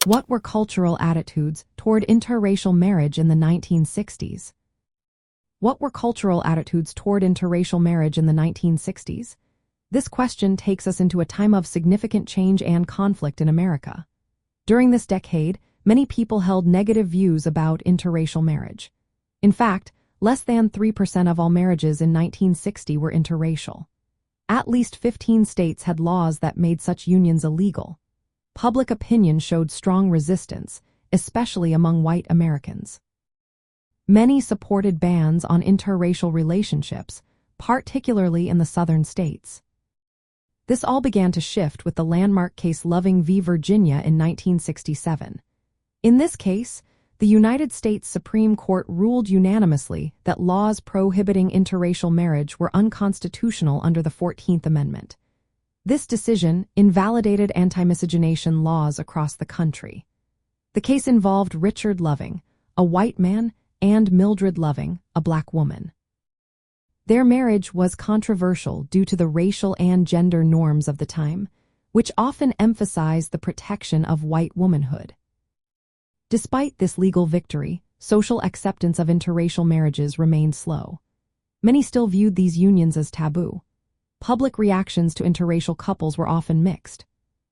What were cultural attitudes toward interracial marriage in the 1960s? What were cultural attitudes toward interracial marriage in the 1960s? This question takes us into a time of significant change and conflict in America. During this decade, many people held negative views about interracial marriage. In fact, less than 3% of all marriages in 1960 were interracial. At least 15 states had laws that made such unions illegal. Public opinion showed strong resistance, especially among white Americans. Many supported bans on interracial relationships, particularly in the southern states. This all began to shift with the landmark case Loving v. Virginia in 1967. In this case, the United States Supreme Court ruled unanimously that laws prohibiting interracial marriage were unconstitutional under the 14th Amendment. This decision invalidated anti-miscegenation laws across the country. The case involved Richard Loving, a white man, and Mildred Loving, a black woman. Their marriage was controversial due to the racial and gender norms of the time, which often emphasized the protection of white womanhood. Despite this legal victory, social acceptance of interracial marriages remained slow. Many still viewed these unions as taboo. Public reactions to interracial couples were often mixed.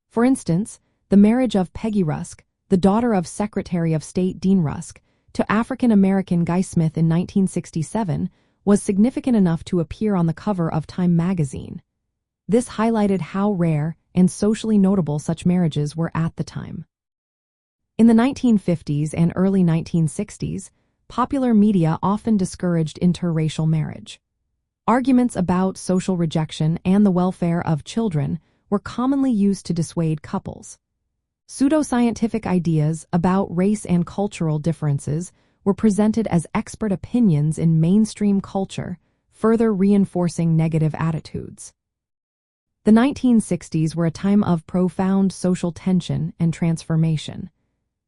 For instance, the marriage of Peggy Rusk, the daughter of Secretary of State Dean Rusk, to African-American Guy Smith in 1967 was significant enough to appear on the cover of Time magazine. This highlighted how rare and socially notable such marriages were at the time. In the 1950s and early 1960s, popular media often discouraged interracial marriage. Arguments about social rejection and the welfare of children were commonly used to dissuade couples. Pseudoscientific ideas about race and cultural differences were presented as expert opinions in mainstream culture, further reinforcing negative attitudes. The 1960s were a time of profound social tension and transformation.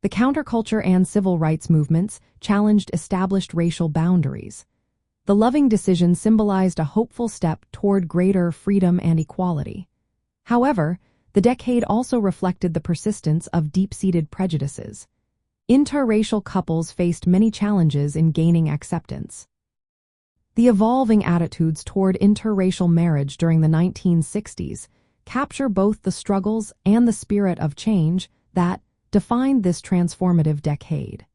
The counterculture and civil rights movements challenged established racial boundaries. The Loving decision symbolized a hopeful step toward greater freedom and equality. However, the decade also reflected the persistence of deep-seated prejudices. Interracial couples faced many challenges in gaining acceptance. The evolving attitudes toward interracial marriage during the 1960s capture both the struggles and the spirit of change that defined this transformative decade.